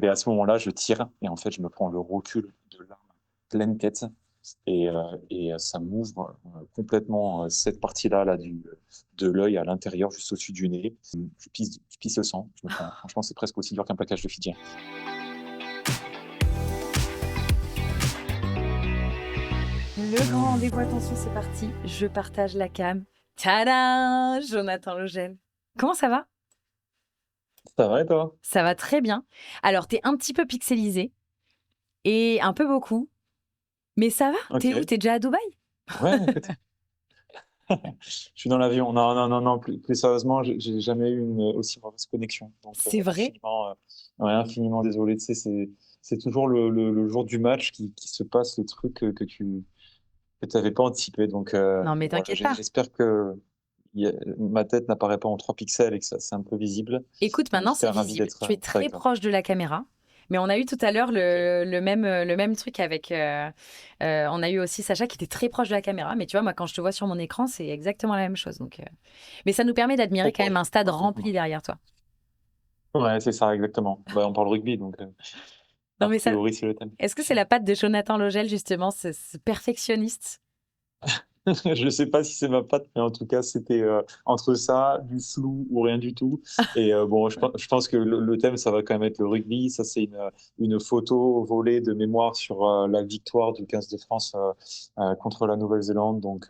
Et à ce moment-là, je tire et en fait, je me prends le recul de l'arme pleine tête ça m'ouvre complètement cette partie-là là, de l'œil à l'intérieur, juste au-dessus du nez. Je pisse le sang. Franchement, c'est presque aussi dur qu'un plaquage de Fidji. Le grand rendez-vous, attention, c'est parti. Je partage la cam. Tada! Jonathan Logel. Comment ça va? Ça va et toi? Ça va très bien. Alors, t'es un petit peu pixelisé et un peu beaucoup, mais ça va? T'es où? Ok. T'es déjà à Dubaï? Ouais, écoute. Je suis dans l'avion. Non, non, non, non, plus sérieusement, j'ai jamais eu une aussi mauvaise connexion. Donc, C'est vrai? ouais, infiniment désolé. Tu sais, c'est toujours le jour du match qui se passe les trucs que tu n'avais pas anticipé. Donc, Non, mais voilà, t'inquiète pas. j'espère que ma tête n'apparaît pas en 3 pixels et que ça, c'est un peu visible. Écoute, En maintenant, tout c'est cas, ravi visible. d'être Tu es avec très toi. proche de la caméra. Mais on a eu tout à l'heure Ok. le même truc avec. On a eu aussi Sacha qui était très proche de la caméra. Mais tu vois, moi, quand je te vois sur mon écran, c'est exactement la même chose. Donc, mais ça nous permet d'admirer Trop quand même proche. un stade Parfaitement. rempli derrière toi. Ouais, c'est ça, exactement. Bah, on parle rugby, donc Non, a mais ça. priori, c'est le thème. Est-ce que c'est la patte de Jonathan Logel, justement, ce perfectionniste? Je ne sais pas si c'est ma patte, mais en tout cas, c'était entre ça, du flou ou rien du tout. Et bon, je pense que le thème, ça va quand même être le rugby. Ça, c'est une photo volée de mémoire sur la victoire du 15 de France contre la Nouvelle-Zélande. Donc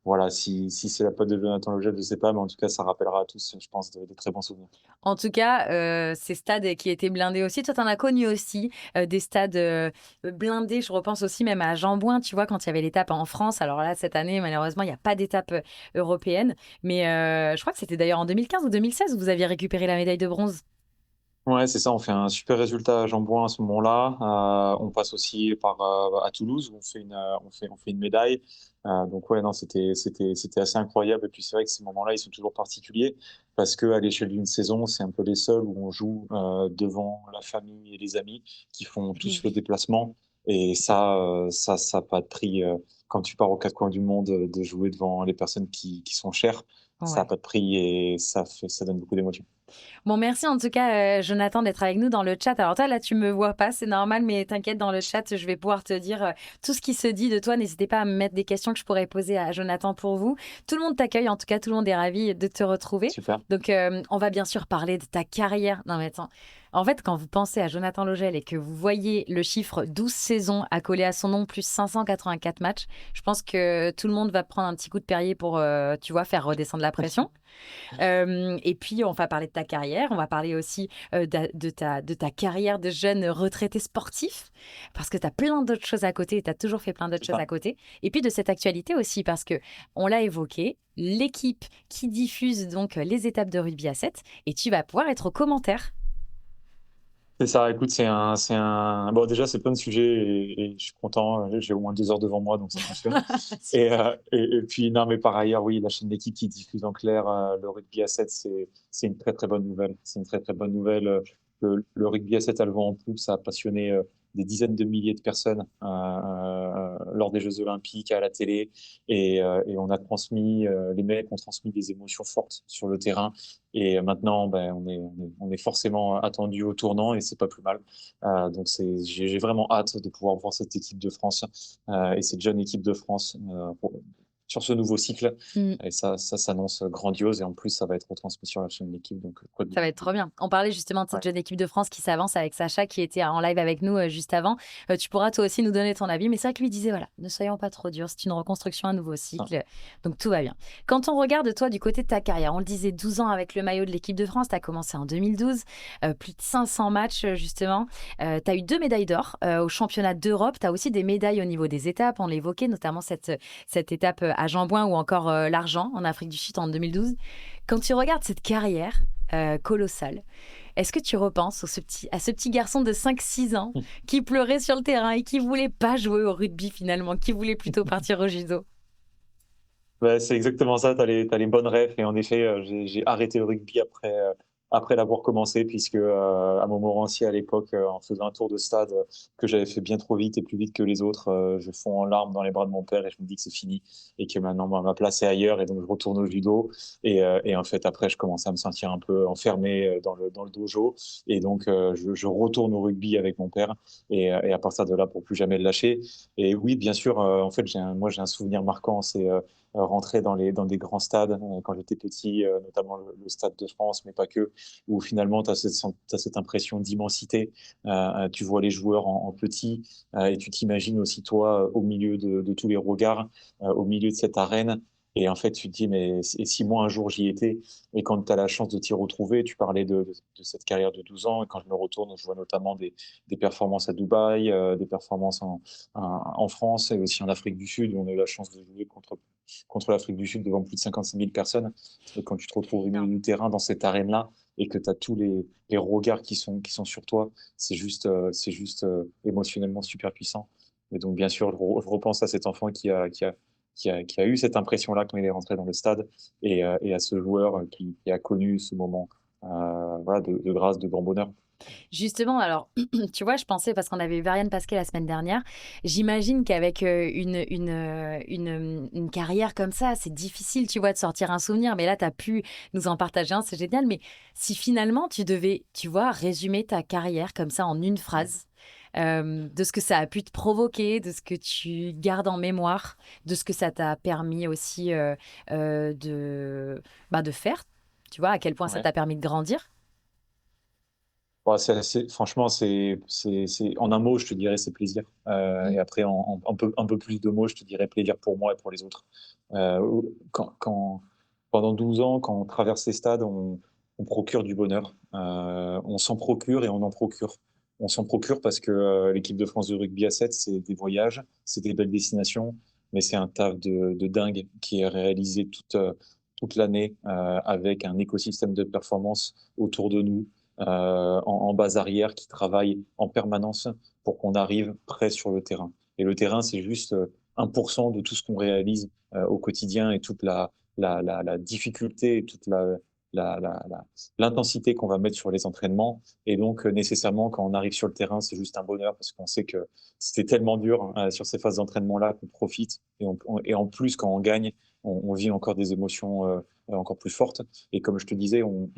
voilà, si c'est la patte de Jonathan Logel, je ne sais pas, mais en tout cas, ça rappellera à tous, je pense, de très bons souvenirs. En tout cas, ces stades qui étaient blindés aussi, toi, tu en as connu aussi, des stades, blindés. Je repense aussi même à Jean-Bouin, tu vois, quand il y avait l'étape en France. Alors là, cette année, malheureusement, il n'y a pas d'étape, européenne. Mais, je crois que c'était d'ailleurs en 2015 ou 2016 où vous aviez récupéré la médaille de bronze? Ouais, c'est ça, on fait un super résultat à Jean-Bouin à ce moment-là. On passe aussi à Toulouse où on fait une médaille. Donc ouais, non, c'était assez incroyable. Et puis c'est vrai que ces moments-là, ils sont toujours particuliers parce que à l'échelle d'une saison, c'est un peu les seuls où on joue devant la famille et les amis qui font Eh tous le oui. déplacement. Et ça a pas de prix quand tu pars aux quatre coins du monde de jouer devant les personnes qui sont chères. Ça a Ouais. pas de prix et ça donne beaucoup d'émotions. Bon, merci en tout cas, Jonathan, d'être avec nous dans le chat. Alors toi, là, tu me vois pas, c'est normal, mais t'inquiète, dans le chat, je vais pouvoir te dire tout ce qui se dit de toi. N'hésitez pas à me mettre des questions que je pourrais poser à Jonathan pour vous. Tout le monde t'accueille, en tout cas, tout le monde est ravi de te retrouver. Super. Donc, on va bien sûr parler de ta carrière. Non, mais attends. En fait, quand vous pensez à Jonathan Logel et que vous voyez le chiffre 12 saisons accolé à son nom, plus 584 matchs, je pense que tout le monde va prendre un petit coup de Perrier pour, tu vois, faire redescendre la pression. Et puis, on va parler de ta carrière. On va parler aussi de ta carrière de jeune retraité sportif, parce que tu as plein d'autres choses à côté et tu as toujours fait plein d'autres C'est choses ça. à côté. Et puis de cette actualité aussi, parce que on l'a évoqué, l'équipe qui diffuse donc les étapes de rugby à 7, et tu vas pouvoir être au commentaire. C'est ça, écoute, bon, déjà, c'est plein de sujets et je suis content. J'ai au moins 2 heures devant moi, donc ça fonctionne. Et puis, non, mais par ailleurs, oui, la chaîne d'équipe qui diffuse en clair le rugby à 7, c'est une très, très bonne nouvelle. C'est une très, très bonne nouvelle. Le rugby à 7 a le vent en poupe. Ça a passionné des dizaines de milliers de personnes lors des Jeux Olympiques, à la télé. Et on a transmis, les mecs ont transmis des émotions fortes sur le terrain. Et maintenant, ben, on est forcément attendu au tournant et c'est pas plus mal. Donc j'ai vraiment hâte de pouvoir voir cette équipe de France et cette jeune équipe de France sur ce nouveau cycle. Mm. Et ça s'annonce grandiose et en plus, ça va être retransmis sur la chaîne de l'équipe. Donc, quoi de Ça mieux? va être trop bien. On parlait justement de cette Ouais, jeune équipe de France qui s'avance avec Sacha qui était en live avec nous juste avant. Tu pourras toi aussi nous donner ton avis. Mais c'est vrai que lui disait, voilà, ne soyons pas trop durs, c'est une reconstruction, un nouveau ça. cycle. Donc tout va bien. Quand on regarde toi du côté de ta carrière, on le disait 12 ans avec le maillot de l'équipe de France, tu as commencé en 2012, plus de 500 matchs justement. Tu as eu 2 médailles d'or au championnat d'Europe. Tu as aussi des médailles au niveau des étapes, on l'évoquait, notamment cette étape à Jean-Bouin ou encore l'argent en Afrique du Sud en 2012. Quand tu regardes cette carrière colossale, est-ce que tu repenses à ce petit garçon de 5-6 ans qui pleurait sur le terrain et qui voulait pas jouer au rugby finalement, qui voulait plutôt partir au judo? Ouais, c'est exactement ça, tu as les bonnes refs et en effet, j'ai arrêté le rugby après, après l'avoir commencé, puisque à Montmorency à l'époque, en faisant un tour de stade que j'avais fait bien trop vite et plus vite que les autres, je fonds en larmes dans les bras de mon père et je me dis que c'est fini et que maintenant ma place est ailleurs et donc je retourne au judo. Et en fait, après, je commence à me sentir un peu enfermé dans le dojo et donc je retourne au rugby avec mon père et à partir de là, pour plus jamais le lâcher. Et oui, bien sûr, en fait, moi j'ai un souvenir marquant, c'est rentrer dans des grands stades quand j'étais petit, notamment le Stade de France, mais pas que, où finalement tu as cette impression d'immensité. Tu vois les joueurs en petit et tu t'imagines aussi toi au milieu de tous les regards, au milieu de cette arène. Et en fait, tu te dis, mais et si moi un jour j'y étais, et quand tu as la chance de t'y retrouver, tu parlais de cette carrière de 12 ans, et quand je me retourne, je vois notamment des performances à Dubaï, des performances en France et aussi en Afrique du Sud, où on a eu la chance de jouer contre l'Afrique du Sud devant plus de 56 000 personnes. Et quand tu te retrouves au milieu Énorme. du terrain dans cette arène-là et que tu as tous les regards qui sont sur toi, c'est juste émotionnellement super puissant. Et donc, bien sûr, je repense à cet enfant qui a eu cette impression-là quand il est rentré dans le stade et à ce joueur qui a connu ce moment voilà, de grâce, de grand bonheur. Justement, alors, tu vois, je pensais, parce qu'on avait eu Variane Pasquet la semaine dernière, j'imagine qu'avec une carrière comme ça, c'est difficile, tu vois, de sortir un souvenir, mais là, tu as pu nous en partager un, c'est génial. Mais si finalement, tu devais, tu vois, résumer ta carrière comme ça en une phrase, de ce que ça a pu te provoquer, de ce que tu gardes en mémoire, de ce que ça t'a permis aussi de faire, tu vois, à quel point ça Ouais. t'a permis de grandir. Bon, franchement, en un mot, je te dirais c'est plaisir. Et après, un peu plus de mots, je te dirais plaisir pour moi et pour les autres. Pendant 12 ans, quand on traverse les stades, on procure du bonheur. On s'en procure et on en procure. On s'en procure parce que l'équipe de France de rugby à 7, c'est des voyages, c'est des belles destinations, mais c'est un taf de dingue qui est réalisé toute l'année avec un écosystème de performance autour de nous en base arrière qui travaillent en permanence pour qu'on arrive prêt sur le terrain. Et le terrain, c'est juste 1% de tout ce qu'on réalise au quotidien et toute la difficulté et toute l'intensité qu'on va mettre sur les entraînements. Et donc, nécessairement, quand on arrive sur le terrain, c'est juste un bonheur parce qu'on sait que c'était tellement dur sur ces phases d'entraînement-là qu'on profite. Et en plus, quand on gagne, on vit encore des émotions encore plus fortes. Et comme je te disais, on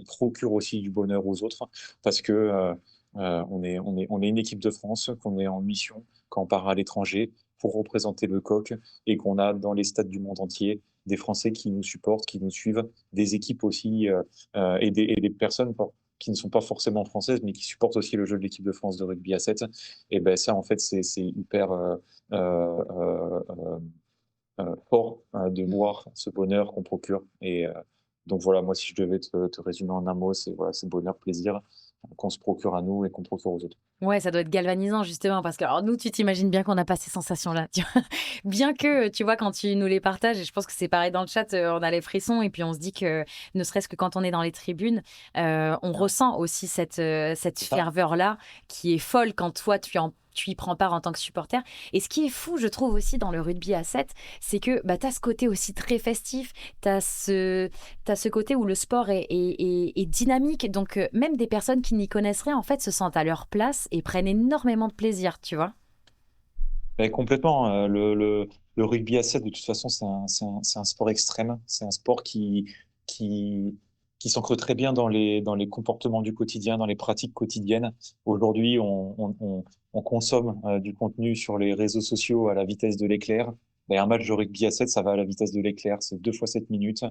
procure aussi du bonheur aux autres parce que on est une équipe de France, qu'on est en mission quand on part à l'étranger pour représenter le coq et qu'on a dans les stades du monde entier des Français qui nous supportent, qui nous suivent, des équipes aussi et des personnes qui ne sont pas forcément françaises, mais qui supportent aussi le jeu de l'équipe de France de rugby à 7. Et ben ça, en fait, c'est hyper fort de voir ce bonheur qu'on procure. Et donc voilà, moi, si je devais te résumer en un mot, c'est voilà, c'est bonheur, plaisir qu'on se procure à nous et qu'on procure aux autres. Ouais, ça doit être galvanisant justement parce que alors nous, tu t'imagines bien qu'on n'a pas ces sensations-là, tu vois? Bien que, tu vois, quand tu nous les partages et je pense que c'est pareil dans le chat, on a les frissons et puis on se dit que ne serait-ce que quand on est dans les tribunes, on Ouais, ressent aussi cette c'est ça. ferveur-là qui est folle quand toi tu y prends part en tant que supporter. Et ce qui est fou, je trouve aussi dans le rugby à 7, c'est que bah, tu as ce côté aussi très festif, t'as ce côté où le sport est dynamique. Donc, même des personnes qui n'y connaissent rien, en fait, se sentent à leur place et prennent énormément de plaisir, tu vois. Mais complètement. Le rugby à 7, de toute façon, c'est un sport extrême. C'est un sport qui, qui s'ancre très bien dans les comportements du quotidien, dans les pratiques quotidiennes. Aujourd'hui, on consomme du contenu sur les réseaux sociaux à la vitesse de l'éclair. Et un match de rugby à 7, ça va à la vitesse de l'éclair. C'est 2 fois 7 minutes,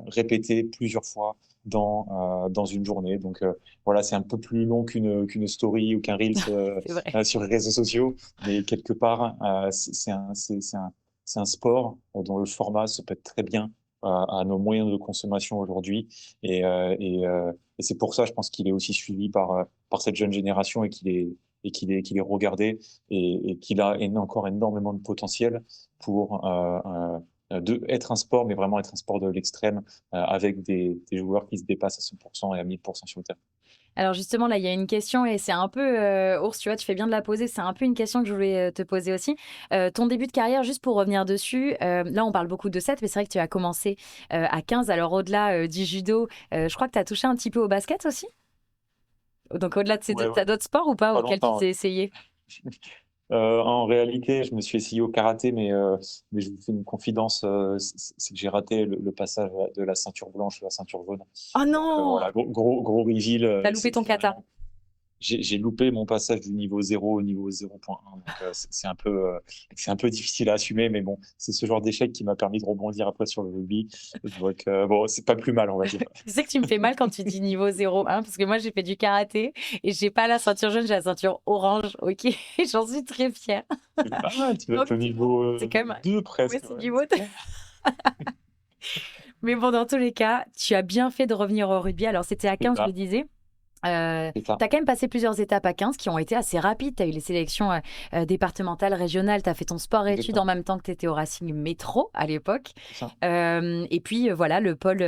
répété plusieurs fois dans une journée. Donc voilà, c'est un peu plus long qu'une story ou qu'un Reels C'est vrai. sur les réseaux sociaux, mais quelque part, c'est un sport dont le format se prête très bien à nos moyens de consommation aujourd'hui. Et c'est pour ça, je pense qu'il est aussi suivi par cette jeune génération et qu'il est regardé et qu'il a encore énormément de potentiel pour être un sport, mais vraiment être un sport de l'extrême avec des joueurs qui se dépassent à 100% et à 1000% sur le terrain. Alors justement, là, il y a une question et c'est un peu, Ours, tu vois, tu fais bien de la poser. C'est un peu une question que je voulais te poser aussi. Ton début de carrière, juste pour revenir dessus, là, on parle beaucoup de 7, mais c'est vrai que tu as commencé à 15. Alors au-delà du judo, je crois que tu as touché un petit peu au basket aussi. Donc au-delà de ces Ouais, deux, ouais, tu as d'autres sports ou pas pas auxquels tu longtemps. t'es essayé? En réalité, je me suis essayé au karaté, mais je vous fais une confidence, c'est que j'ai raté le passage de la ceinture blanche à la ceinture jaune. Oh Donc non! voilà, gros reveal, T'as loupé ton c'était kata. vraiment. J'ai loupé mon passage du niveau 0 au niveau 0.1, donc c'est un peu difficile à assumer, mais bon, c'est ce genre d'échec qui m'a permis de rebondir après sur le rugby. Donc bon, c'est pas plus mal, on va dire. Tu sais que tu me fais mal quand tu dis niveau 0-1, parce que moi j'ai fait du karaté et j'ai pas la ceinture jaune, j'ai la ceinture orange, ok? J'en suis très fière. C'est pas mal, tu vas Donc être au niveau c'est quand même... 2 Ouais, presque, c'est ouais, niveau c'est 2. bien. Mais bon, dans tous les cas, tu as bien fait de revenir au rugby. Alors c'était à C'est 15, je le ça, disais. Tu as c'est ça, quand même passé plusieurs étapes à 15 qui ont été assez rapides. Tu as eu les sélections départementales, régionales, tu as fait ton sport-études en exactement, même temps que tu étais au Racing Métro à l'époque. c'est ça. Et puis voilà, le pôle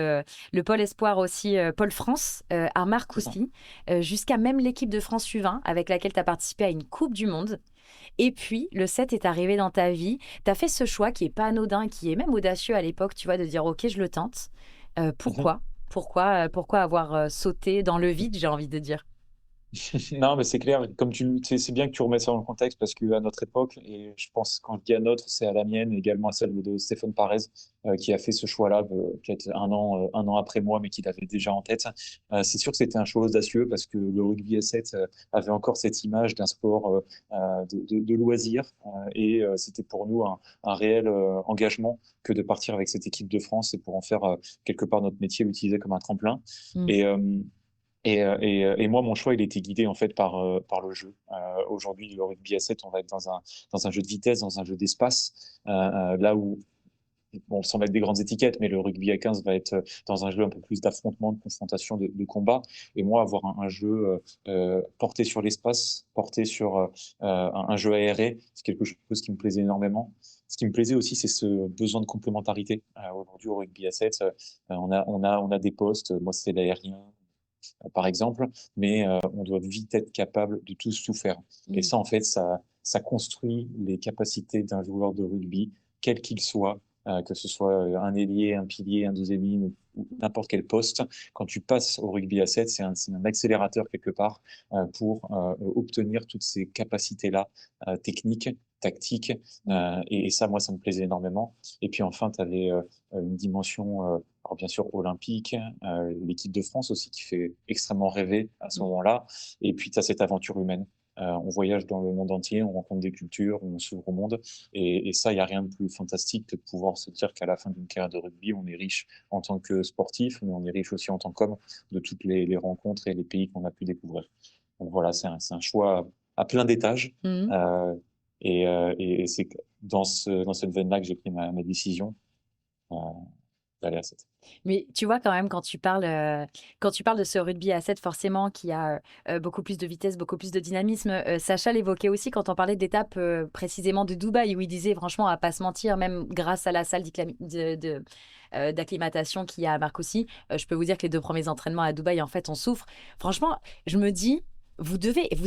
espoir aussi, Pôle France à C'est ça. Marcoussis, jusqu'à même l'équipe de France U20 avec laquelle tu as participé à une Coupe du Monde. Et puis le 7 est arrivé dans ta vie. Tu as fait ce choix qui est pas anodin, qui est même audacieux à l'époque, tu vois, de dire ok, je le tente. Mhm. Pourquoi? Pourquoi avoir sauté dans le vide, j'ai envie de dire. Non, mais c'est clair, comme c'est bien que tu remettes ça dans le contexte parce qu'à notre époque, et je pense quand je dis à notre, c'est à la mienne et également à celle de Stéphane Parez, qui a fait ce choix-là peut-être un an après moi, mais qui l'avait déjà en tête. C'est sûr que c'était un choix audacieux parce que le rugby à 7 avait encore cette image d'un sport de loisir c'était pour nous un réel engagement que de partir avec cette équipe de France et pour en faire quelque part notre métier, l'utiliser comme un tremplin. Mm. Et, et moi, mon choix, il était guidé en fait par le jeu. Aujourd'hui, le rugby à 7, on va être dans un jeu de vitesse, dans un jeu d'espace, là où, bon, sans mettre des grandes étiquettes, mais le rugby à 15 va être dans un jeu un peu plus d'affrontement, de confrontation, de combat. Et moi, avoir un jeu porté sur l'espace, porté sur un jeu aéré, c'est quelque chose qui me plaisait énormément. Ce qui me plaisait aussi, c'est ce besoin de complémentarité. Aujourd'hui, au rugby à 7, on a des postes. Moi, c'est l'aérien, par exemple, mais on doit vite être capable de tous tout faire. Et Mm. ça, en fait, ça construit les capacités d'un joueur de rugby, quel qu'il soit, que ce soit un ailier, un pilier, un deuxième ligne, ou n'importe quel poste. Quand tu passes au rugby à 7, c'est un accélérateur quelque part pour obtenir toutes ces capacités-là, techniques, tactiques. Mm. Et ça, moi, ça me plaisait énormément. Et puis enfin, tu avais une dimension alors bien sûr olympique, l'équipe de France aussi qui fait extrêmement rêver à ce Mm. moment-là. Et puis tu as cette aventure humaine. On voyage dans le monde entier, on rencontre des cultures, on s'ouvre au monde. Et ça, il n'y a rien de plus fantastique que de pouvoir se dire qu'à la fin d'une carrière de rugby, on est riche en tant que sportif, mais on est riche aussi en tant qu'homme de toutes les rencontres et les pays qu'on a pu découvrir. Donc voilà, c'est un choix à plein d'étages. Mm. Euh, et c'est dans cette veine-là que j'ai pris ma décision euh, d'aller à cette. Mais tu vois quand même quand tu parles de ce rugby à 7 forcément qui a beaucoup plus de vitesse, beaucoup plus de dynamisme, Sacha l'évoquait aussi quand on parlait d'étape précisément de Dubaï où il disait franchement à pas se mentir, même grâce à la salle d'acclimatation qu'il y a à Marcoussis, je peux vous dire que les 2 premiers entraînements à Dubaï en fait on souffre. Franchement, je me dis vous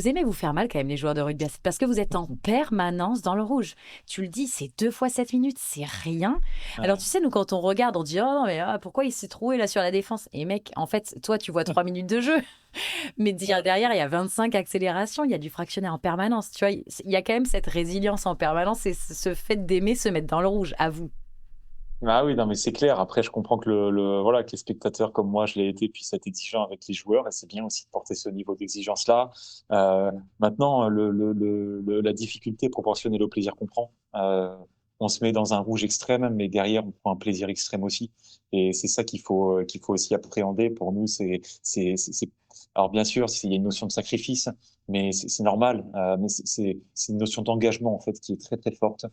aimez vous faire mal quand même les joueurs de rugby à 7 parce que vous êtes en permanence dans le rouge. Tu le dis, c'est 2 fois 7 minutes, c'est rien. Alors, tu Ouais. sais, nous, quand on regarde, on dit oh non, mais pourquoi il s'est troué là sur la défense? Et mec, en fait, toi, tu vois 3 minutes de jeu, mais derrière, il y a 25 accélérations, il y a du fractionnaire en permanence. Tu vois, il y a quand même cette résilience en permanence et ce fait d'aimer se mettre dans le rouge, à vous. Ah oui, non, mais c'est clair. Après, je comprends que voilà, que les spectateurs comme moi, je l'ai été, puissent être exigeants avec les joueurs, et c'est bien aussi de porter ce niveau d'exigence-là. Maintenant, la difficulté proportionnelle au plaisir qu'on prend. On se met dans un rouge extrême, mais derrière, on prend un plaisir extrême aussi. Et c'est ça qu'il faut aussi appréhender. Pour nous, alors bien sûr, il y a une notion de sacrifice, mais c'est normal. Mais c'est une notion d'engagement en fait qui est très très forte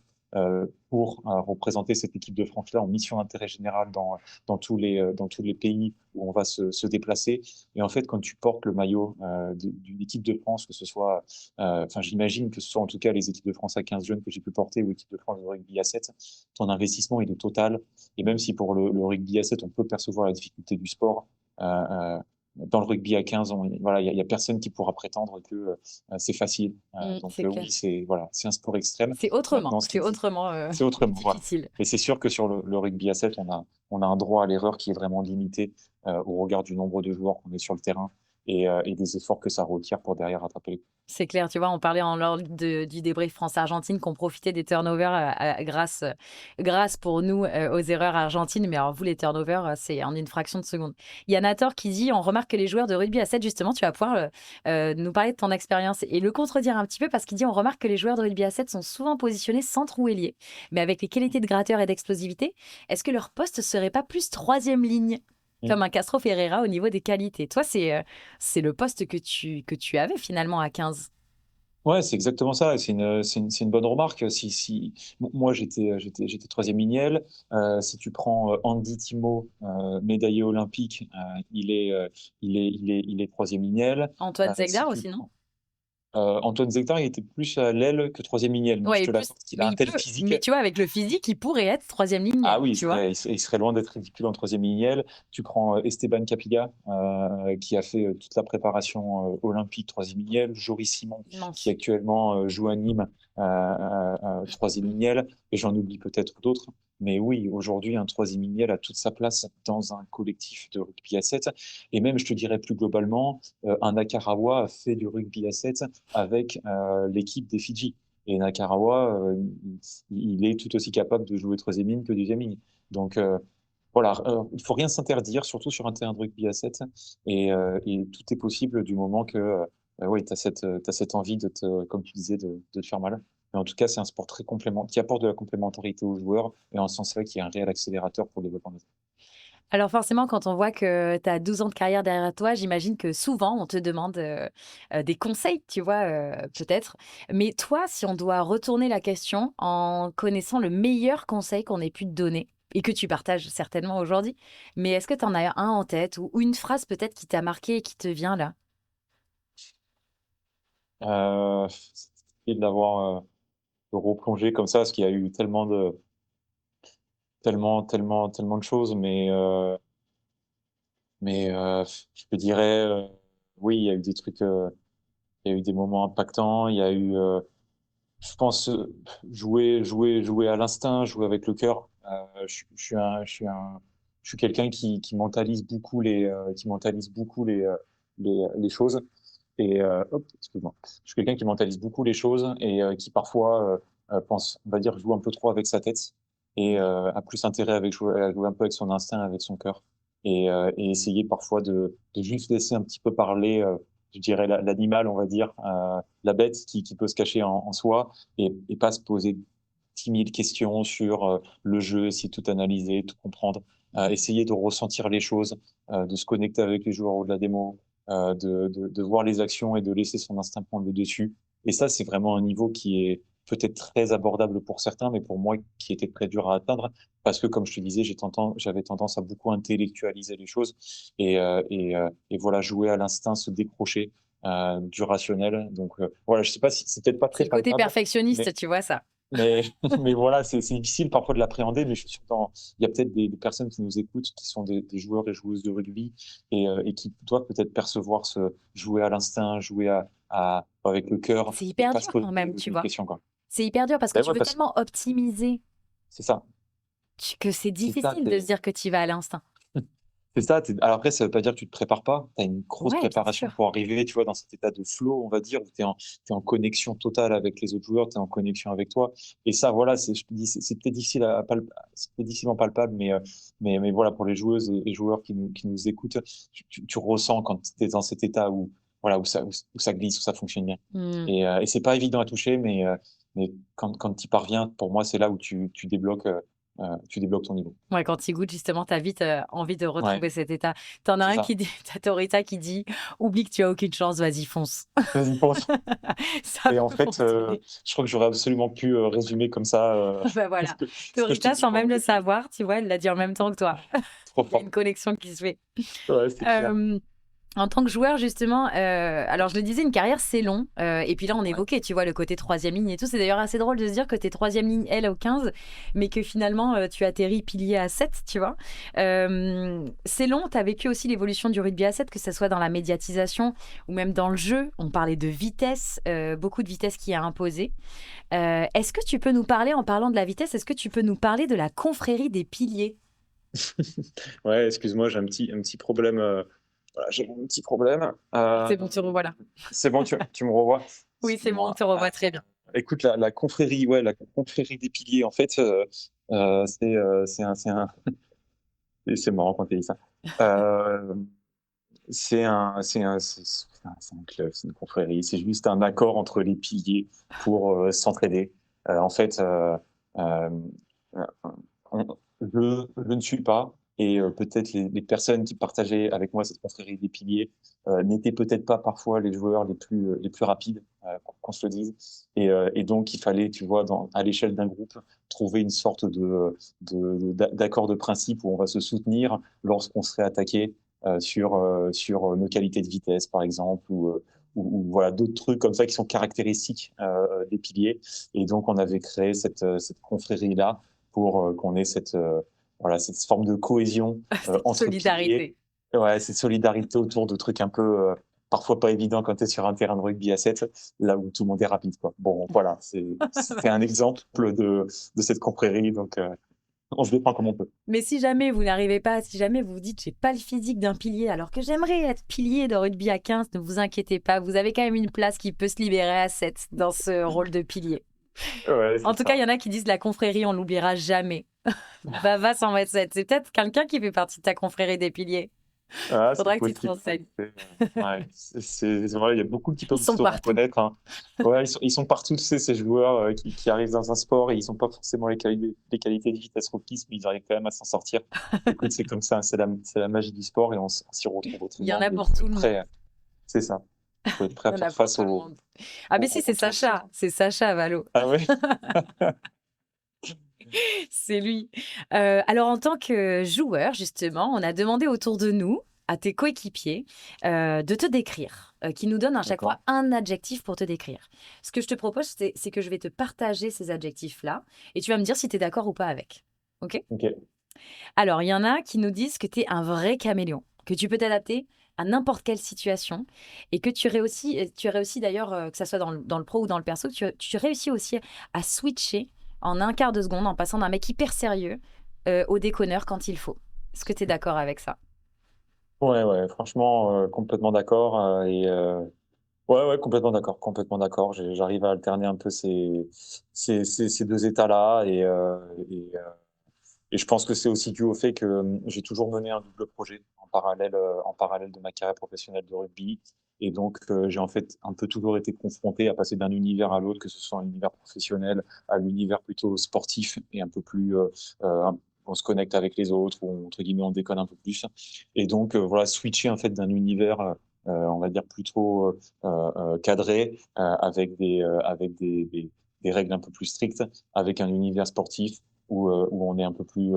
pour représenter cette équipe de France-là en mission d'intérêt général dans tous les pays où on va se déplacer. Et en fait, quand tu portes le maillot d'une équipe de France, que ce soit, enfin j'imagine que ce soit en tout cas les équipes de France à 15 jeunes que j'ai pu porter ou l'équipe de France de rugby à 7, ton investissement il est total. Et même si pour le rugby à 7, on peut percevoir la difficulté du sport, dans le rugby à 15, voilà, il y a personne qui pourra prétendre que c'est facile. Donc C'est clair. oui, c'est un sport extrême. C'est autrement, Maintenant, c'est autrement c'est autrement, voilà. difficile. Et c'est sûr que sur le rugby à 7, on a un droit à l'erreur qui est vraiment limité au regard du nombre de joueurs qu'on est sur le terrain et des efforts que ça requiert pour derrière rattraper les coups. C'est clair, tu vois, on parlait lors du débrief France-Argentine qu'on profitait des turnovers grâce pour nous aux erreurs argentines. Mais alors, vous, les turnovers, c'est en une fraction de seconde. Il y a Nator qui dit, on remarque que les joueurs de rugby à 7, justement, tu vas pouvoir nous parler de ton expérience et le contredire un petit peu parce qu'il dit, on remarque que les joueurs de rugby à 7 sont souvent positionnés centre ou ailier. Mais avec les qualités de gratteur et d'explosivité, est-ce que leur poste serait pas plus troisième ligne Mm. comme un Castro Ferreira au niveau des qualités? Toi, c'est le poste que tu avais finalement à 15. Ouais, c'est exactement ça. C'est une bonne remarque. Moi, j'étais troisième lignel. Si tu prends Andy Timo, médaillé olympique, il est troisième lignel. Antoine Si Zegdar tu aussi, non? prends Antoine Zegdar, il était plus à l'aile que troisième lignel, mais Ouais, je et te plus, l'accorde qu'il a mais un il tel peut. physique. Mais tu vois, avec le physique, il pourrait être troisième ligne, Ah oui, tu vois? il serait loin d'être ridicule en troisième lignel. Tu prends Esteban Capilla, qui a fait toute la préparation olympique troisième lignel. Joris Simon, qui Immense. actuellement joue à Nîmes, troisième lignel. Et j'en oublie peut-être d'autres. Mais oui, aujourd'hui, un troisième lignel a toute sa place dans un collectif de rugby à 7. Et même, je te dirais plus globalement, un Nakarawa a fait du rugby à 7 avec l'équipe des Fidji. Et Nakarawa, il est tout aussi capable de jouer troisième ligne que deuxième ligne. Donc voilà, il faut rien s'interdire, surtout sur un terrain de rugby à 7. Et tout est possible du moment que oui, tu as cette envie comme tu disais, de te faire mal. Mais en tout cas, c'est un sport très complément, qui apporte de la complémentarité aux joueurs et en ce sens-là, qui est un réel accélérateur pour le développement des joueurs. Alors forcément, quand on voit que tu as 12 ans de carrière derrière toi, j'imagine que souvent, on te demande des conseils, tu vois, peut-être. Mais toi, si on doit retourner la question en connaissant le meilleur conseil qu'on ait pu te donner et que tu partages certainement aujourd'hui, mais est-ce que tu en as un en tête ou une phrase peut-être qui t'a marqué et qui te vient là? C'est difficile de replonger comme ça, parce qu'il y a eu tellement de choses, mais je te dirais, oui, il y a eu des trucs, il y a eu des moments impactants, il y a eu, je pense, jouer à l'instinct, jouer avec le cœur. Je suis quelqu'un qui mentalise beaucoup les choses. Hop, excuse-moi. Je suis quelqu'un qui mentalise beaucoup les choses et qui parfois pense, on va dire, joue un peu trop avec sa tête et a plus intérêt à jouer un peu avec son instinct, avec son cœur et essayer parfois de juste laisser un petit peu parler, je dirais, l'animal, on va dire, la bête qui peut se cacher en soi et pas se poser 10 000 questions sur le jeu, essayer de tout analyser, tout comprendre, essayer de ressentir les choses, de se connecter avec les joueurs au-delà des mots, de voir les actions et de laisser son instinct prendre le dessus. Et ça, c'est vraiment un niveau qui est peut-être très abordable pour certains, mais pour moi, qui était très dur à atteindre, parce que, comme je te disais, j'avais tendance à beaucoup intellectualiser les choses et voilà, jouer à l'instinct, se décrocher du rationnel. Donc voilà, je sais pas si c'est peut-être pas C'est très le côté palpable, mais perfectionniste, tu vois ça. mais, mais voilà, c'est difficile parfois de l'appréhender, mais je suis sûr il y a peut-être des personnes qui nous écoutent, qui sont des joueurs et joueuses de rugby et qui doivent peut-être percevoir jouer à l'instinct, avec le cœur C'est et hyper pas se dur poser quand même, tu de vois. questions, quoi. C'est hyper dur parce que Ben tu ouais, veux tellement optimiser c'est ça. que c'est C'est ça. difficile de se dire que tu y vas à l'instinct. C'est ça. Alors après, ça veut pas dire que tu te prépares pas. Tu as une grosse Ouais, bien préparation sûr. pour arriver, tu vois, dans cet état de flow, on va dire, où t'es en connexion totale avec les autres joueurs, tu es en connexion avec toi. Et ça, voilà, je te dis, c'est peut-être difficile c'est peut-être difficilement palpable, mais voilà, pour les joueuses et joueurs qui nous écoutent, tu ressens quand tu es dans cet état voilà, où ça glisse, où ça fonctionne bien. Hmm. Et c'est pas évident à toucher, mais quand tu y parviens, pour moi, c'est là où tu débloques ton niveau. Ouais, quand tu goûtes, justement, tu as vite envie de Ouais, retrouver cet état. T'en as c'est un ça. qui dit, t'as Torita qui dit, oublie que tu as aucune chance, vas-y, fonce. Vas-y, pense. Ça Et en peut fait, fonctionner. je crois que j'aurais absolument pu résumer comme ça Ben ce voilà. que je te Torita, dis sans même pendant le depuis. savoir, tu vois, elle l'a dit en même temps que toi. Trop Il y a une fort. connexion qui se fait. Ouais, c'est clair. Euh, En tant que joueur, justement, alors je le disais, une carrière, c'est long. Et puis là, on Ouais. évoquait, tu vois, le côté troisième ligne et tout. C'est d'ailleurs assez drôle de se dire que tu es troisième ligne L au 15, mais que finalement, tu atterris pilier à 7, tu vois. C'est long. Tu as vécu aussi l'évolution du rugby à 7, que ce soit dans la médiatisation ou même dans le jeu. On parlait de vitesse, beaucoup de vitesse qui a imposé. Est-ce que tu peux nous parler, en parlant de la vitesse, est-ce que tu peux nous parler de la confrérie des piliers? Ouais, excuse-moi, j'ai un petit problème. Voilà, j'ai un petit problème. C'est bon, te revoilà. C'est bon, tu me revois? Oui, c'est bon, on Excuse-moi. te revoit très bien. Écoute, la confrérie, ouais, la confrérie des piliers, en fait, c'est marrant quand tu dis ça. Euh, c'est un club, c'est une confrérie. C'est juste un accord entre les piliers pour s'entraider. En fait, euh, euh, je ne suis pas, et peut-être les personnes qui partageaient avec moi cette confrérie des piliers n'étaient peut-être pas parfois les joueurs les plus rapides, qu'on se le dise. Et donc, il fallait, tu vois, à l'échelle d'un groupe, trouver une sorte d'accord de principe où on va se soutenir lorsqu'on serait attaqué sur nos qualités de vitesse, par exemple, ou voilà, d'autres trucs comme ça qui sont caractéristiques des piliers. Et donc, on avait créé cette confrérie-là pour qu'on ait voilà, cette forme de cohésion Cette entre piliers. solidarité. Ouais, cette solidarité autour de trucs un peu parfois pas évidents quand tu es sur un terrain de rugby à 7, là où tout le monde est rapide, quoi. Bon, voilà, c'était un exemple de cette confrérie, donc on se défend comme on peut. Mais si jamais vous n'arrivez pas, si jamais vous vous dites j'ai pas le physique d'un pilier alors que j'aimerais être pilier de rugby à 15, ne vous inquiétez pas, vous avez quand même une place qui peut se libérer à 7 dans ce rôle de pilier. Ouais, En c'est tout cas, il ça. y en a qui disent la confrérie, on l'oubliera jamais. Vava 127, c'est peut-être quelqu'un qui fait partie de ta confrérie des piliers. Ah, c'est Faudra que tu te possible. renseignes. Ouais, c'est vrai, il y a beaucoup qui Ils peuvent sont se partout. reconnaître, hein. Ouais, ils sont partout, tu sais, ces joueurs qui arrivent dans un sport et ils n'ont pas forcément les qualités de vitesse requises, mais ils arrivent quand même à s'en sortir. Écoute, c'est comme ça, c'est la magie du sport et on s'y retrouve Il y en autrement. a Mais il pour faut tout être le monde. prêt, c'est ça. Il faut être prêt à Il y en a faire pour face tout le monde. Ah mais si, aux c'est retours des Sacha. autres. C'est Sacha Valo. Ah ouais? C'est lui. Alors, en tant que joueur, justement, on a demandé autour de nous, à tes coéquipiers, de te décrire, qui nous donnent à chaque fois D'accord. un adjectif pour te décrire. Ce que je te propose, c'est que je vais te partager ces adjectifs-là et tu vas me dire si tu es d'accord ou pas avec. OK? Ok. Alors, il y en a qui nous disent que tu es un vrai caméléon, que tu peux t'adapter à n'importe quelle situation et que tu réussis d'ailleurs, que ça soit dans le pro ou dans le perso, tu réussis aussi à switcher en un quart de seconde en passant d'un mec hyper sérieux au déconneur quand il faut. Est-ce que tu es d'accord avec ça? Ouais, ouais, franchement, complètement d'accord. Ouais, ouais, complètement d'accord, complètement d'accord. J'arrive à alterner un peu ces deux états-là et je pense que c'est aussi dû au fait que j'ai toujours mené un double projet en parallèle de ma carrière professionnelle de rugby. Et donc, j'ai en fait un peu toujours été confronté à passer d'un univers à l'autre, que ce soit un univers professionnel à l'univers plutôt sportif et un peu plus, on se connecte avec les autres ou entre guillemets on déconne un peu plus. Et donc, voilà, switcher en fait d'un univers, on va dire plutôt cadré, avec des règles un peu plus strictes, avec un univers sportif où on est un peu plus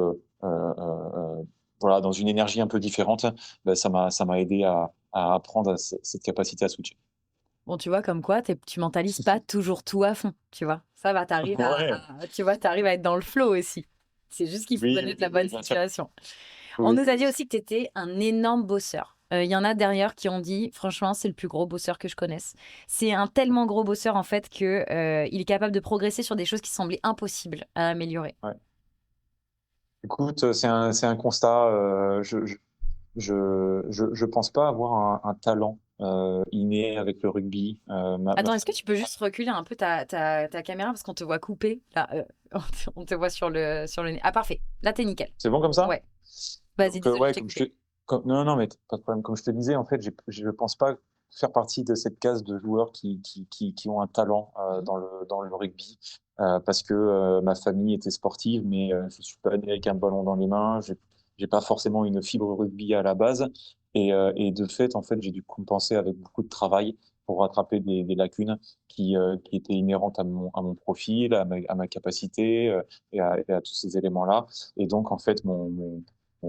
voilà, dans une énergie un peu différente, ben, ça m'a aidé à apprendre cette capacité à switcher. Bon, tu vois, comme quoi, tu mentalises pas toujours tout à fond, tu vois. Ça va, Ouais, tu vois, t'arrives à être dans le flow aussi. C'est juste qu'il faut oui, connaître la bonne bien sûr. situation. On Oui, nous a dit aussi que tu étais un énorme bosseur. Il y en a derrière qui ont dit, franchement, c'est le plus gros bosseur que je connaisse. C'est un tellement gros bosseur en fait que il est capable de progresser sur des choses qui semblaient impossibles à améliorer. ouais. Écoute, c'est un constat. Je pense pas avoir un talent inné avec le rugby. Ma Attends, est-ce que famille. tu peux juste reculer un peu ta caméra parce qu'on te voit couper là, on te voit sur le nez. Ah parfait, là t'es nickel. C'est bon comme ça? Ouais, vas-y, Donc, désolé, je ouais, t'ai coupé. non, non, mais pas de problème. Comme je te disais, en fait, je pense pas faire partie de cette case de joueurs qui ont un talent Mhm. dans le rugby, parce que ma famille était sportive, mais je suis pas né avec un ballon dans les mains. J'ai pas forcément une fibre rugby à la base, et de fait, en fait, j'ai dû compenser avec beaucoup de travail pour rattraper des lacunes qui étaient inhérentes à mon profil, à ma capacité, et à tous ces éléments-là. Et donc, en fait,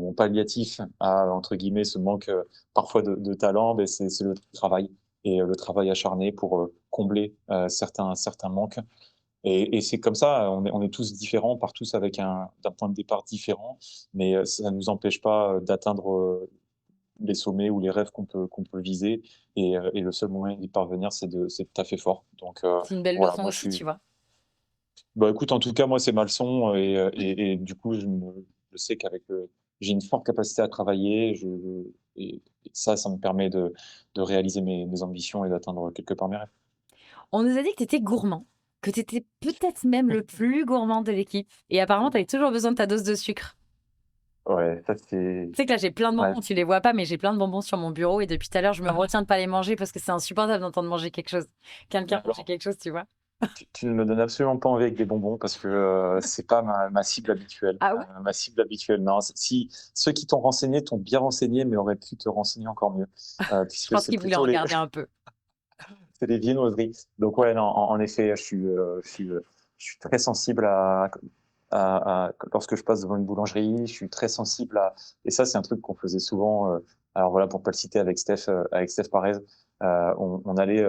mon palliatif à, entre guillemets, ce manque parfois de talent, ben, c'est le travail et le travail acharné pour combler certains manques. Et c'est comme ça, on est tous différents, on part tous avec d'un point de départ différent, mais ça ne nous empêche pas d'atteindre les sommets ou les rêves qu'on peut viser. Et le seul moyen d'y parvenir, c'est de taffer fort. Donc C'est une belle voilà, leçon moi je aussi, suis. tu vois. Bah écoute, en tout cas, moi c'est ma leçon et du coup, je sais qu'avec j'ai une forte capacité à travailler. Et ça me permet de réaliser mes ambitions et d'atteindre quelque part mes rêves. On nous a dit que tu étais gourmand, que tu étais peut-être même le plus gourmand de l'équipe et apparemment tu avais toujours besoin de ta dose de sucre. Ouais, ça c'est. Tu sais que là, j'ai plein de Ouais, bonbons, tu les vois pas, mais j'ai plein de bonbons sur mon bureau et depuis tout à l'heure, je me retiens de pas les manger parce que c'est insupportable d'entendre manger quelque chose. Quelqu'un manger alors, quelque chose, tu vois? tu ne me donnes absolument pas envie avec des bonbons parce que c'est pas ma cible habituelle. Ah ouais? Ma cible habituelle, non. Si ceux qui t'ont renseigné t'ont bien renseigné, mais auraient pu te renseigner encore mieux, Je puisque pense c'est qu'ils voulaient en plutôt les, regarder un peu. c'est les viennoiseries. Donc ouais, non, en effet, je suis très sensible lorsque je passe devant une boulangerie, je suis très sensible et ça c'est un truc qu'on faisait souvent. Alors voilà, pour pas le citer avec Steph Parez, on allait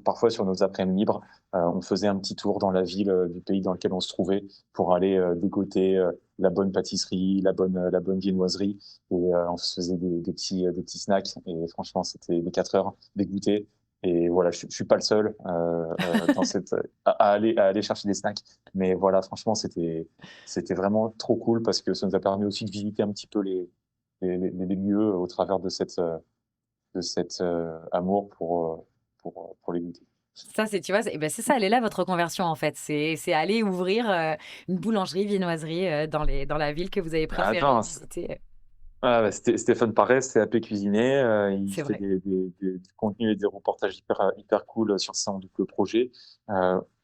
parfois sur nos après-midi libres, on faisait un petit tour dans la ville du pays dans lequel on se trouvait pour aller dégoter la bonne pâtisserie, la bonne viennoiserie et on se faisait des petits snacks et franchement c'était les 4 heures des goûters. Et voilà, je suis pas le seul dans à aller chercher des snacks. Mais voilà, franchement, c'était vraiment trop cool parce que ça nous a permis aussi de visiter un petit peu les lieux au travers de cet amour pour les goûter. Ça, c'est tu vois, c'est ça, elle est là votre conversion, en fait. C'est aller ouvrir, une boulangerie, viennoiserie, dans la ville que vous avez préféré Attends, visiter. ah, bah, Stéphane Paré, c'est AP Cuisinier. Il C'est fait vrai. du contenu et des reportages hyper cool sur son double projet.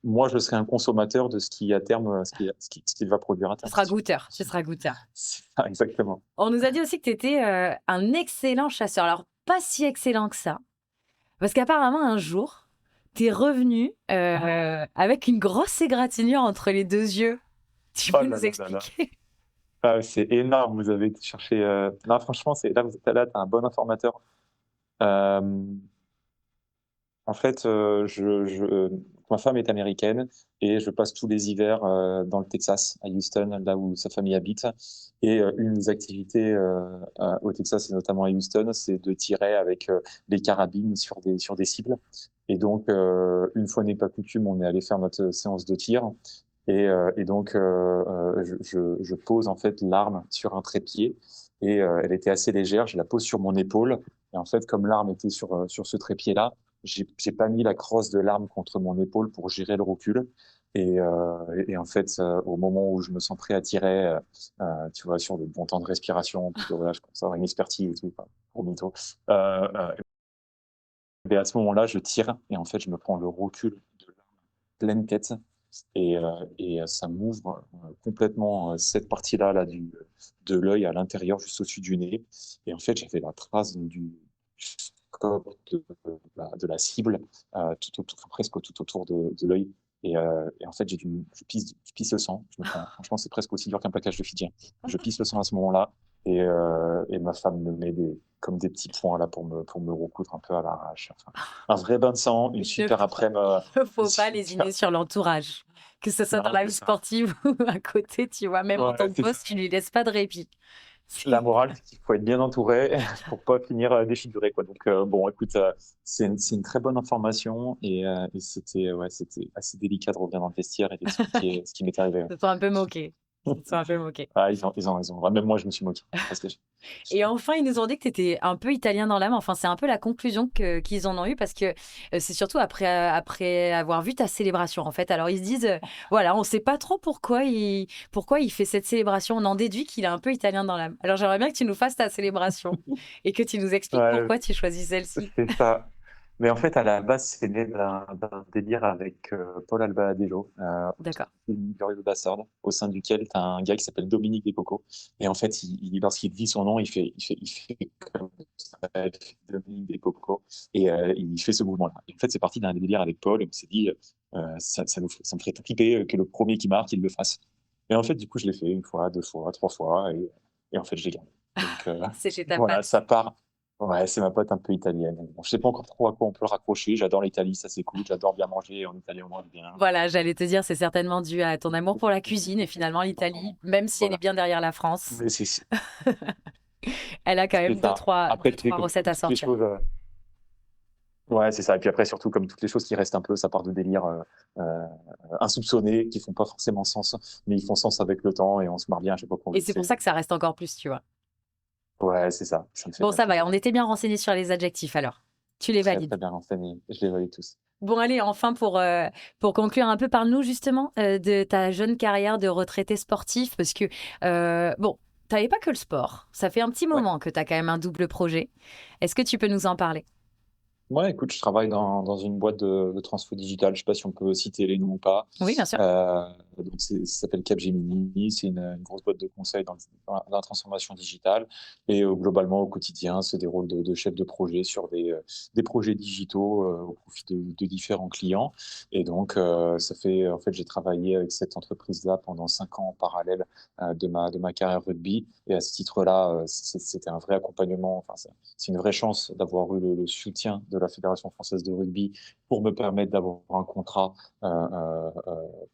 Moi, je serai un consommateur de ce qui, à terme, ce qu'il va produire à Tu terme, seras c'est sûr. goûteur, tu seras goûteur. C'est ça, exactement. On nous a dit aussi que tu étais, un excellent chasseur. Alors, pas si excellent que ça, parce qu'apparemment, un jour, tu es revenu, avec une grosse égratignure entre les 2 yeux. Tu Oh peux là nous là là là. expliquer? Ah, c'est énorme, vous avez été chercher. Non, franchement, là, t'as un bon informateur. Euh, En fait, ma femme est américaine et je passe tous les hivers dans le Texas, à Houston, là où sa famille habite. Et une des activités au Texas et notamment à Houston, c'est de tirer avec des carabines sur des cibles. Et donc, une fois n'est pas coutume, on est allé faire notre séance de tir. Et donc, je pose en fait l'arme sur un trépied et elle était assez légère. Je la pose sur mon épaule. Et en fait, comme l'arme était sur ce trépied-là, j'ai pas mis la crosse de l'arme contre mon épaule pour gérer le recul. Et en fait, au moment où je me sens prêt à tirer, tu vois, sur le bon temps de respiration, parce que voilà, je commence à avoir une expertise et tout, enfin, pour mytho. Et à ce moment-là, je tire et en fait, je me prends le recul de l'arme pleine tête et ça m'ouvre complètement cette partie-là là, de l'œil à l'intérieur, juste au-dessus du nez. Et en fait, j'avais la trace du scope de la cible enfin, presque tout autour de l'œil. Et en fait, je pisse le sang. Franchement, c'est presque aussi dur qu'un plaquage de Fidji. Je pisse le sang à ce moment-là. Et ma femme me met comme des petits points là pour me recoudre un peu à l'arrache. Enfin, un vrai bain de sang, une Il ne super faut après-midi. ne Une faut pas super. lésiner sur l'entourage, que ce soit dans Non, la c'est vie ça. sportive ou à côté, tu vois? Même en Ouais, temps de c'est ça. pause, tu lui laisses pas de répit. La C'est morale, c'est qu'il faut être bien entouré pour pas finir défiguré, quoi. Donc, bon, écoute, c'est une très bonne information et c'était assez délicat de revenir dans le vestiaire et d'expliquer ce qui m'est arrivé. ils se sont un peu moqués. Ils se sont un peu moqués. Ah, ils ont raison. Ouais, même moi, je me suis moqué. Parce que Et enfin, ils nous ont dit que tu étais un peu italien dans l'âme. Enfin, c'est un peu la conclusion qu'ils en ont eue parce que c'est surtout après avoir vu ta célébration, en fait. Alors, ils se disent, voilà, on ne sait pas trop pourquoi il fait cette célébration. On en déduit qu'il est un peu italien dans l'âme. Alors, j'aimerais bien que tu nous fasses ta célébration et que tu nous expliques ouais, pourquoi tu choisis celle-ci. c'est ça. Mais en fait, à la base, c'est né d'un délire avec Paul Albaladejo, D'accord. Glorious Bastard, au sein duquel tu as un gars qui s'appelle Dominique Descoco. Et en fait, lorsqu'il dit son nom, il fait comme ça, il fait Dominique Descoco. Et il fait ce mouvement-là. Et en fait, c'est parti d'un délire avec Paul. Et on s'est dit, ça me ferait triper que le premier qui marque, il le fasse. Et en fait, du coup, je l'ai fait une fois, deux fois, trois fois. et en fait, je l'ai gardé. Donc C'était ta voilà, patte. ça part. Ouais, c'est ma pote un peu italienne. Bon, je sais pas encore trop à quoi on peut le raccrocher. J'adore l'Italie, ça c'est cool. J'adore bien manger. En Italie, on mange bien. Voilà, j'allais te dire, c'est certainement dû à ton amour pour la cuisine et finalement l'Italie, même si elle est Voilà. bien derrière la France, Mais c'est elle a quand c'est même deux, ça. trois, Après, deux, tu sais, trois recettes comme à toutes les sortir. choses. Ouais, c'est ça. Et puis après, surtout, comme toutes les choses qui restent un peu, ça part de délire euh, insoupçonnés, qui font pas forcément sens, mais ils font sens avec le temps et on se marre bien à chaque fois qu'on Et le c'est pour sait. ça que ça reste encore plus, tu vois. Ouais, c'est ça. Ça me fait Bon, bien ça va, plaisir. on était bien renseignés sur les adjectifs alors. Tu les Très, valides. très bien renseigné. Je les valide tous. Bon, allez, enfin, pour conclure un peu, parle-nous justement de ta jeune carrière de retraité sportif, parce que, bon, tu n'avais pas que le sport. Ça fait un petit Ouais. moment que tu as quand même un double projet. Est-ce que tu peux nous en parler? Ouais, écoute, je travaille dans une boîte de transfo digital. Je sais pas si on peut citer les noms ou pas. Oui, bien sûr. Donc ça s'appelle Capgemini. C'est une grosse boîte de conseil dans la transformation digitale. Et globalement, au quotidien, c'est des rôles de chef de projet sur des projets digitaux au profit de différents clients. Et donc, en fait, j'ai travaillé avec cette entreprise-là pendant 5 ans en parallèle de ma carrière rugby. Et à ce titre-là, c'était un vrai accompagnement. Enfin, c'est une vraie chance d'avoir eu le soutien de la Fédération française de rugby pour me permettre d'avoir un contrat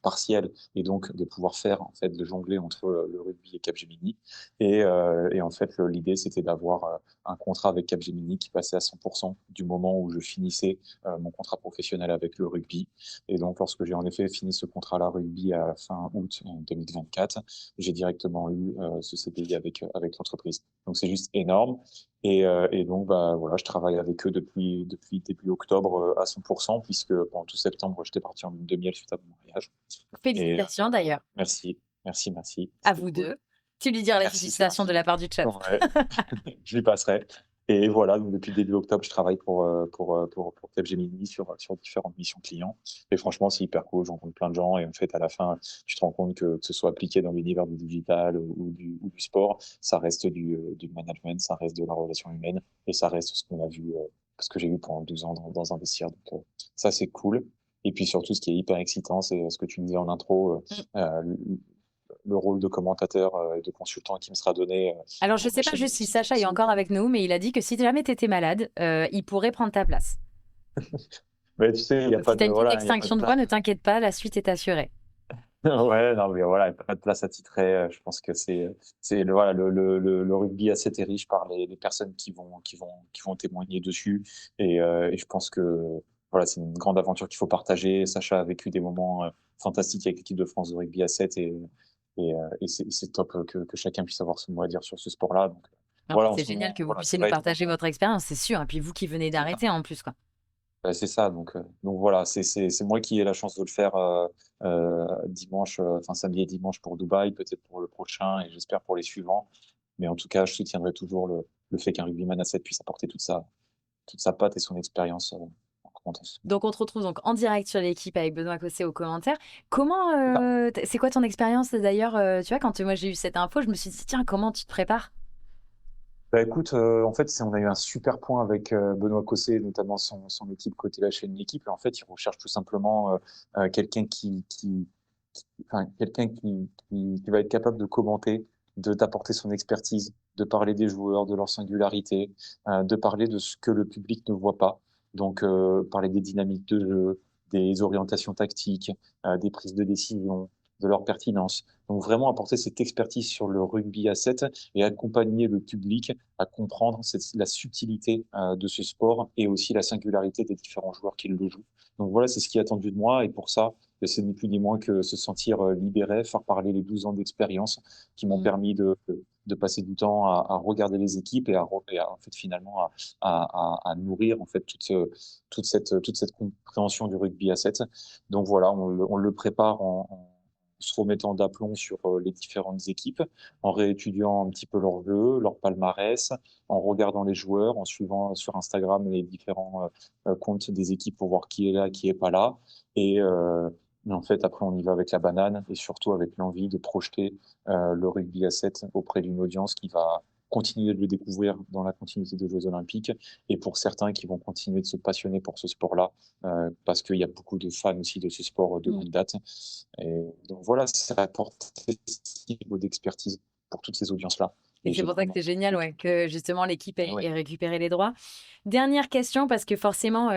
partiel et donc de pouvoir faire en fait de jongler entre le rugby et Capgemini. Et en fait, l'idée c'était d'avoir un contrat avec Capgemini qui passait à 100% du moment où je finissais mon contrat professionnel avec le rugby. Et donc, lorsque j'ai en effet fini ce contrat-là rugby à la fin août 2024, j'ai directement eu ce CDI avec l'entreprise. Donc, c'est juste énorme. Et donc, bah, voilà, je travaille avec eux depuis début octobre à 100%, puisque pendant tout septembre, j'étais parti en lune de miel suite à mon mariage. Et Félicitations d'ailleurs merci, merci, merci. à C'était vous cool. deux. Tu lui diras les Merci, c'est félicitations de gentil. la part du chat. Ouais, je lui passerai. Et voilà, donc depuis début octobre, je travaille pour Capgemini sur différentes missions clients. Et franchement, c'est hyper cool. Je rencontre plein de gens. Et en fait, à la fin, tu te rends compte que ce soit appliqué dans l'univers du digital ou du sport, ça reste du management, ça reste de la relation humaine. Et ça reste ce qu'on a vu, ce que j'ai vu pendant 12 ans dans un vestiaire. Donc, ça, c'est cool. Et puis surtout, ce qui est hyper excitant, c'est ce que tu disais en intro, Mm. le rôle de commentateur et de consultant qui me sera donné Alors, je pour ne ma sais pas chaîne juste si YouTube. Sacha est C'est encore hyper bien. avec nous, mais il a dit que si jamais tu étais malade, il pourrait prendre ta place. Mais tu sais, il n'y a Donc, si pas tu as de, une petite voilà, il y a pas de extinction de voix, place. ne t'inquiète pas, la suite est assurée. Ouais, non, mais voilà, il n'y a pas de place à titrer. Je pense que voilà, le rugby assez est riche par les personnes qui vont témoigner dessus. Et je pense que, voilà, c'est une grande aventure qu'il faut partager. Sacha a vécu des moments fantastiques avec l'équipe de France de rugby à 7 et c'est top que chacun puisse avoir son mot à dire sur ce sport-là. Donc, Non, mais voilà, en c'est ce génial moment, que vous voilà, puissiez ça nous va être partager votre expérience, c'est sûr. Et puis vous qui venez c'est ça. d'arrêter en plus, quoi. C'est ça, donc voilà, c'est moi qui ai la chance de le faire dimanche, enfin samedi et dimanche pour Dubaï, peut-être pour le prochain et j'espère pour les suivants. Mais en tout cas, je soutiendrai toujours le fait qu'un rugbyman à 7 puisse apporter toute sa patte et son expérience en commentaire. Donc on te retrouve donc en direct sur l'équipe avec Benoît Cossé aux commentaires. Comment, C'est ça. c'est quoi ton expérience d'ailleurs, tu vois, quand moi j'ai eu cette info, je me suis dit, tiens, comment tu te prépares? Bah écoute, en fait, on a eu un super point avec Benoît Cossé, notamment son équipe côté la chaîne L'équipe. Et en fait, il recherche tout simplement quelqu'un enfin, quelqu'un qui va être capable de commenter, d'apporter son expertise, de parler des joueurs, de leur singularité, de parler de ce que le public ne voit pas. Donc, parler des dynamiques de jeu, des orientations tactiques, des prises de décision, de leur pertinence. Donc, vraiment apporter cette expertise sur le rugby à 7 et accompagner le public à comprendre la subtilité de ce sport et aussi la singularité des différents joueurs qui le jouent. Donc voilà, c'est ce qui est attendu de moi et pour ça, c'est ni plus ni moins que se sentir libéré, faire parler les 12 ans d'expérience qui m'ont Mm. permis de passer du temps à regarder les équipes et en fait finalement à nourrir en fait toute cette compréhension du rugby à 7. Donc voilà, on le prépare en se remettant d'aplomb sur les différentes équipes, en réétudiant un petit peu leur jeu, leur palmarès, en regardant les joueurs, en suivant sur Instagram les différents comptes des équipes pour voir qui est là, qui est pas là. Et, mais en fait, après, on y va avec la banane et surtout avec l'envie de projeter le rugby à 7 auprès d'une audience qui va continuer de le découvrir dans la continuité des Jeux Olympiques et pour certains qui vont continuer de se passionner pour ce sport-là parce qu'il y a beaucoup de fans aussi de ce sport de Mm. longue date. Et donc voilà, ça apporte ce niveau d'expertise pour toutes ces audiences-là. Et Et c'est j'ai pour ça que vraiment c'est génial, beaucoup. ouais, que justement l'équipe Ouais. ait récupéré les droits. Dernière question, parce que forcément,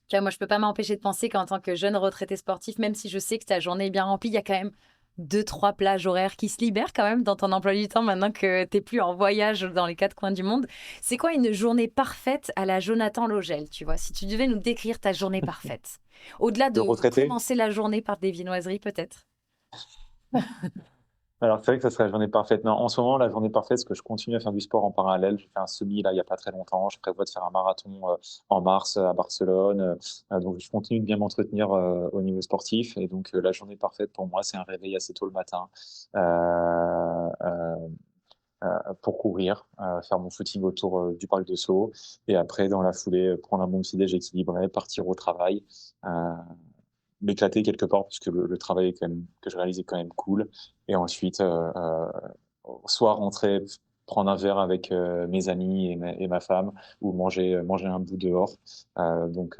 tu vois, moi, je peux pas m'empêcher de penser qu'en tant que jeune retraité sportif, même si je sais que ta journée est bien remplie, il y a quand même deux, trois plages horaires qui se libèrent quand même dans ton emploi du temps maintenant que tu n'es plus en voyage dans les quatre coins du monde. C'est quoi une journée parfaite à la Jonathan Logel, tu vois? Si tu devais nous décrire ta journée parfaite, au-delà De de retraité. commencer la journée par des viennoiseries peut-être? Alors, c'est vrai que ça serait la journée parfaite. Non, en ce moment, la journée parfaite, c'est que je continue à faire du sport en parallèle. J'ai fait un semi, là, il y a pas très longtemps. Je prévois de faire un marathon, en mars, à Barcelone, donc je continue de bien m'entretenir, au niveau sportif et donc la journée parfaite pour moi, c'est un réveil assez tôt le matin, heu pour courir, faire mon footing autour, du parc de Sceaux et après dans la foulée, prendre un bon petit déj équilibré, partir au travail, heu, m'éclater quelque part parce que le travail est quand même que je réalise est quand même cool et ensuite, soit rentrer, prendre un verre avec, mes amis et ma femme ou manger un bout dehors. Donc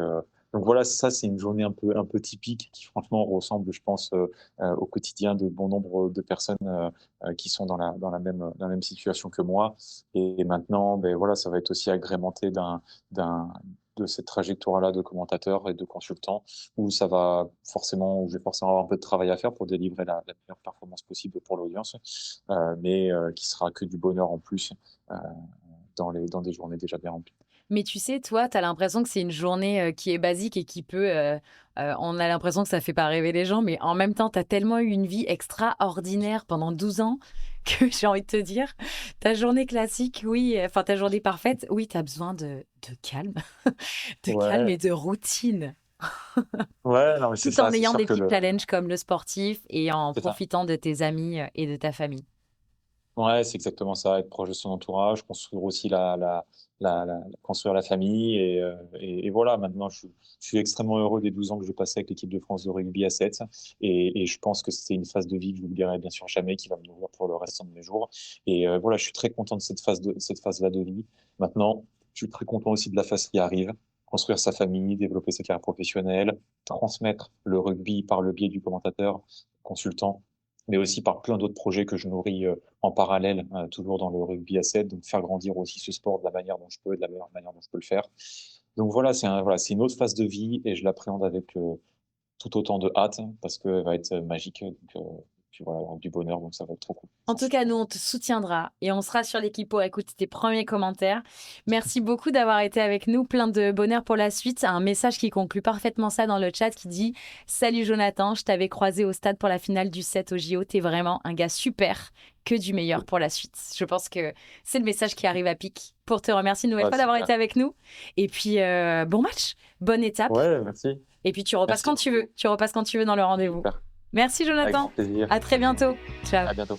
voilà, ça, c'est une journée un peu typique qui franchement ressemble, je pense, au quotidien de bon nombre de personnes, qui sont dans la même situation que moi et maintenant, beh, voilà, ça va être aussi agrémenté d'un de cette trajectoire-là de commentateur et de consultant où je vais forcément avoir un peu de travail à faire pour délivrer la meilleure performance possible pour l'audience, mais qui sera que du bonheur en plus, heu, dans des journées déjà bien remplies. Mais tu sais, toi, tu as l'impression que c'est une journée, qui est basique et qui peut, on a l'impression que ça fait pas rêver les gens, mais en même temps, tu as tellement eu une vie extraordinaire pendant 12 ans que j'ai envie de te dire, ta journée classique, oui, enfin ta journée parfaite, oui, tu as besoin de calme, de calme Ouais, et de routine, ouais, non, mais c'est tout en ça, c'est ayant sûr des que petits le challenges comme le sportif et en c'est ça. profitant de tes amis, et de ta famille. Ouais, c'est exactement ça, être proche de son entourage, construire aussi construire la famille et voilà, maintenant je suis extrêmement heureux des 12 ans que j'ai passés avec l'équipe de France de rugby à 7 et je pense que c'est une phase de vie que je n'oublierai bien sûr jamais, qui va me nourrir pour le restant de mes jours et voilà, je suis très content de cette phase-là de vie. Maintenant, je suis très content aussi de la phase qui arrive, construire sa famille, développer sa carrière professionnelle, transmettre le rugby par le biais du commentateur, consultant, mais aussi par plein d'autres projets que je nourris, en parallèle, toujours dans le rugby à 7, donc faire grandir aussi ce sport de la manière dont je peux et de la meilleure manière dont je peux le faire. Donc voilà, c'est une autre phase de vie et je l'appréhende avec, tout autant de hâte parce qu'elle va être magique, puis voilà, du bonheur, donc ça va être trop cool, En j'en tout suis cas, sûr. nous, on te soutiendra et on sera sur l'équipe pour écouter tes premiers commentaires. Merci beaucoup d'avoir été avec nous. Plein de bonheur pour la suite. Un message qui conclut parfaitement ça dans le chat qui dit: Salut Jonathan, je t'avais croisé au stade pour la finale du 7 au JO. T'es vraiment un gars super. Que du meilleur pour la suite. Je pense que c'est le message qui arrive à pic pour te remercier une nouvelle Ouais, fois d'avoir super. été avec nous. Et puis, bon match, bonne étape. Ouais, merci. Et puis, tu repasses Merci quand tu beaucoup. veux. Tu repasses quand tu veux dans le rendez-vous. Super. Merci Avec Jonathan. grand plaisir. À très bientôt. Ciao. À bientôt.